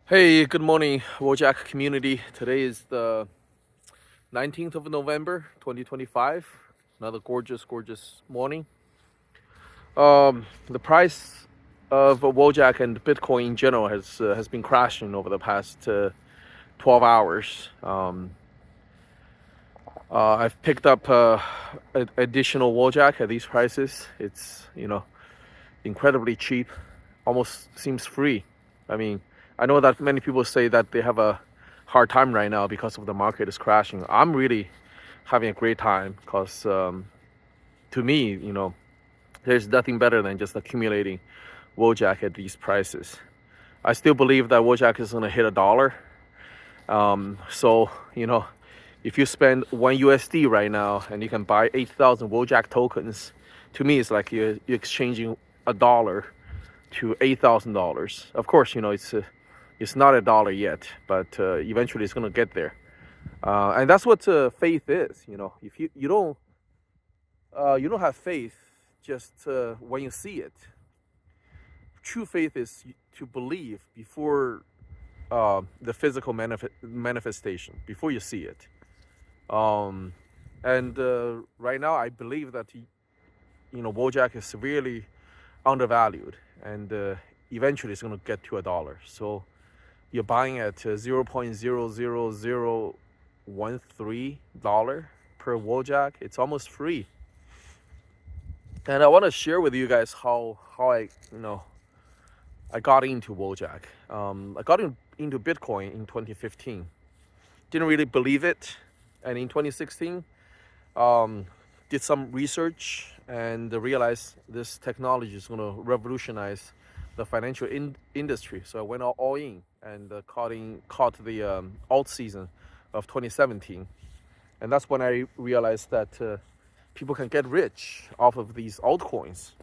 Hey, good morning, Wojak community. Today is the 19th of November, 2025. Another gorgeous, gorgeous morning. The price of Wojak and Bitcoin in general has been crashing over the past 12 hours. I've picked up additional Wojak at these prices. It's incredibly cheap, almost seems free. I mean, I know that many people say that they have a hard time right now because of the market is crashing. I'm really having a great time because to me, there's nothing better than just accumulating Wojak at these prices. I still believe that Wojak is going to hit $1. So, if you spend one USD right now and you can buy 8,000 Wojak tokens, to me, it's like you're exchanging $1 to $8,000. Of course, it's not $1 yet, but eventually it's gonna get there. And that's what faith is. If you don't have faith just when you see it. True faith is to believe before the physical manifestation, before you see it. Um, and right now, I believe that Wojak is severely undervalued, and eventually it's going to get to $1. So you're buying at $0.00013 per Wojak. It's almost free. And I want to share with you guys how I got into Wojak. I got into Bitcoin in 2015. Didn't really believe it, and in 2016, um, did some research and realized this technology is going to revolutionize the financial industry. So I went all in and caught the alt season of 2017, and that's when I realized that people can get rich off of these altcoins.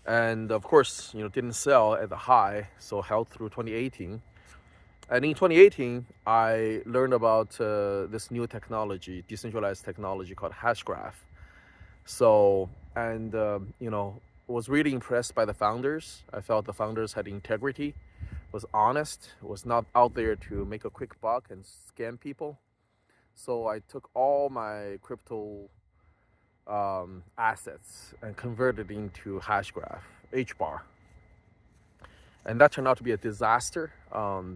And of course, didn't sell at the high, so held through 2018. And in 2018, I learned about this new technology, decentralized technology called Hashgraph. So, and was really impressed by the founders. I felt the founders had integrity, was honest, was not out there to make a quick buck and scam people. So I took all my crypto assets and converted into Hashgraph, HBAR. And that turned out to be a disaster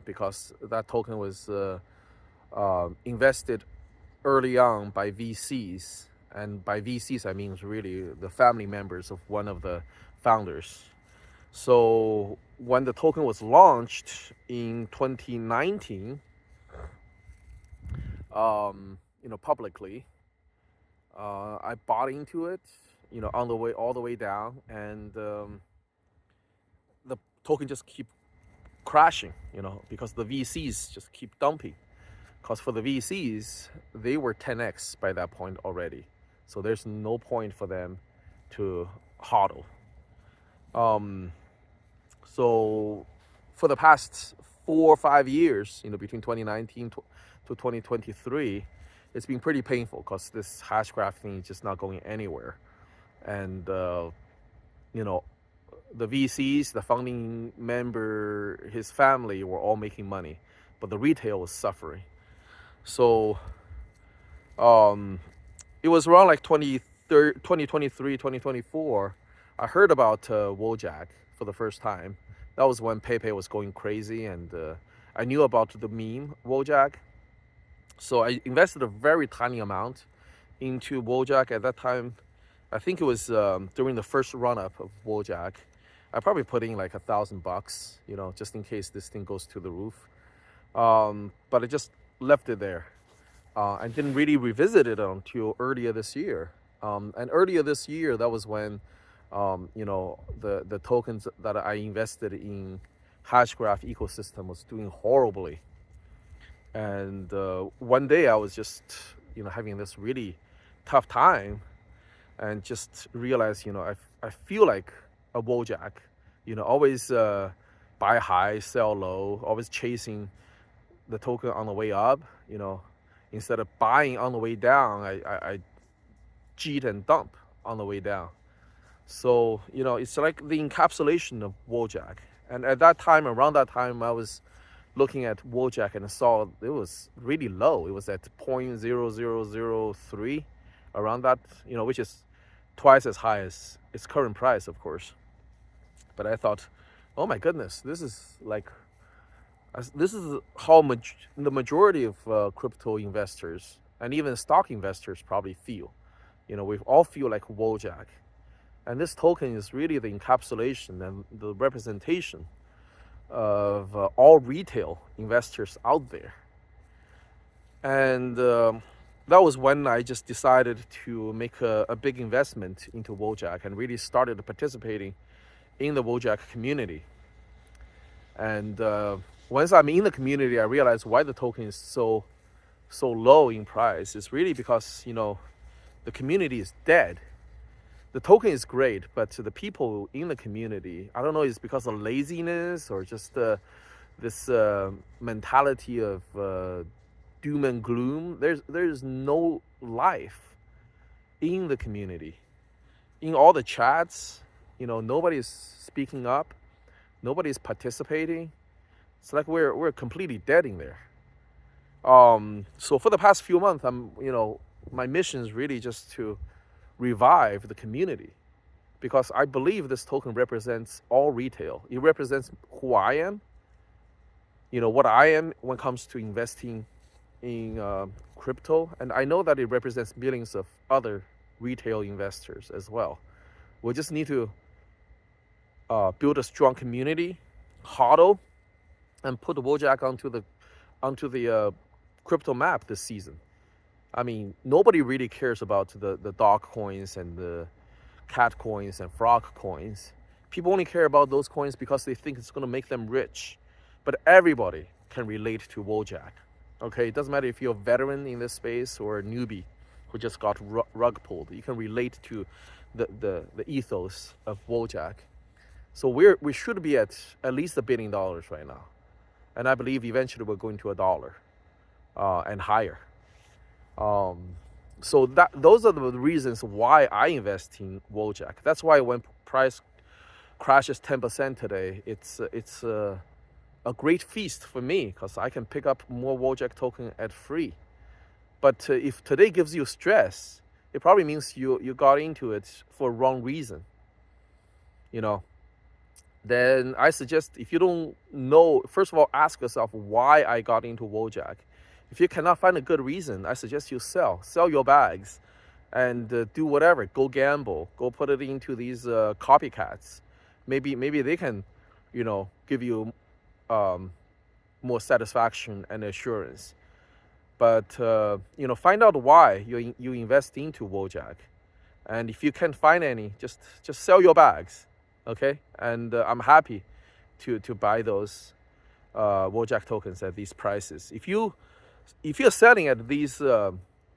because that token was invested early on by VCs. And by VCs, I mean really the family members of one of the founders. So when the token was launched in 2019, publicly, I bought into it, on the way all the way down, and the token just keep crashing, because the VCs just keep dumping. Because for the VCs, they were 10x by that point already. So there's no point for them to hodl. Um, so for the past 4 or 5 years, between 2019 to 2023, it's been pretty painful because this hashgraph thing is just not going anywhere. And, the VCs, the founding member, his family were all making money, but the retail was suffering. So it was around like 2023, 2024. I heard about Wojak for the first time. That was when Pepe was going crazy, and I knew about the meme Wojak. So I invested a very tiny amount into Wojak at that time. I think it was during the first run up of Wojak. I probably put in like $1,000, just in case this thing goes to the roof. But I just left it there. I didn't really revisit it until earlier this year. And earlier this year, that was when, the tokens that I invested in Hashgraph ecosystem was doing horribly. And one day I was just, having this really tough time, and just realized, I feel like a Wojak, always buy high, sell low, always chasing the token on the way up, instead of buying on the way down, I cheat and dump on the way down. So, it's like the encapsulation of Wojak. And at that time, around that time, I was looking at Wojak and saw it was really low. It was at 0.0003, around that, which is twice as high as its current price, of course. But I thought, oh my goodness, this is how the majority of crypto investors and even stock investors probably feel. We all feel like Wojak. And this token is really the encapsulation and the representation of all retail investors out there. And that was when I just decided to make a big investment into Wojak and really started participating in the Wojak community. And once I'm in the community, I realized why the token is so low in price. It's really because the community is dead. The token is great, but the people in the community, I don't know, it's because of laziness or just this mentality of doom and gloom. There's no life in the community. In all the chats, nobody's speaking up, nobody's participating. It's like we're completely dead in there. So for the past few months, my mission is really just to revive the community, because I believe this token represents all retail. It represents who I am, what I am when it comes to investing in crypto. And I know that it represents millions of other retail investors as well. We just need to build a strong community, hodl, and put Wojak onto the crypto map this season. I mean, nobody really cares about the dog coins and the cat coins and frog coins. People only care about those coins because they think it's going to make them rich. But everybody can relate to Wojak. Okay, it doesn't matter if you're a veteran in this space or a newbie who just got rug pulled. You can relate to the ethos of Wojak. So we should be at least $1 billion right now, and I believe eventually we're going to $1 and higher. So those are the reasons why I invest in Wojak. That's why when price crashes 10% today, it's a great feast for me, because I can pick up more Wojak token at free. But if today gives you stress, it probably means you got into it for wrong reason. Then I suggest, if you don't know, first of all, ask yourself why I got into Wojak. If you cannot find a good reason, I suggest you sell your bags and do whatever. Go gamble, go put it into these copycats. Maybe they can, give you more satisfaction and assurance. But find out why you invest into Wojak. And if you can't find any, just sell your bags, okay? And I'm happy to buy those Wojak tokens at these prices. If you're selling at these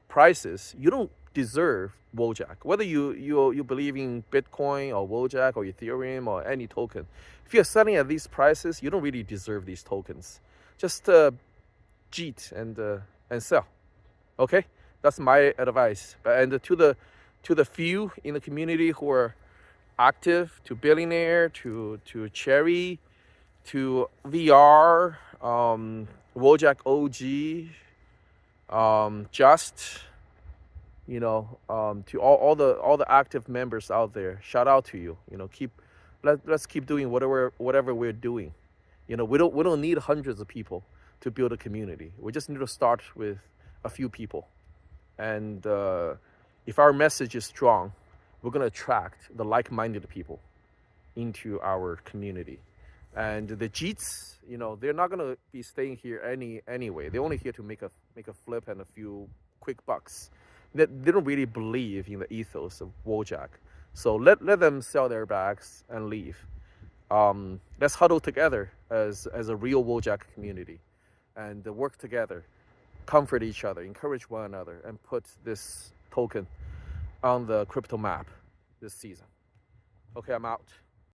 prices, you don't deserve Wojak. Whether you believe in Bitcoin or Wojak or Ethereum or any token, if you're selling at these prices, you don't really deserve these tokens. Just cheat and sell. Okay, that's my advice. And to the few in the community who are active, to Billionaire, to Cherry, to VR, Wojak OG, just to all the active members out there, shout out to you. Let's keep doing whatever we're doing. We don't need hundreds of people to build a community. We just need to start with a few people. And if our message is strong, we're going to attract the like-minded people into our community. And the Jeets, they're not going to be staying here anyway. They're only here to make a flip and a few quick bucks. They don't really believe in the ethos of Wojak. So let them sell their bags and leave. Let's huddle together as a real Wojak community and work together, comfort each other, encourage one another, and put this token on the crypto map this season. Okay, I'm out.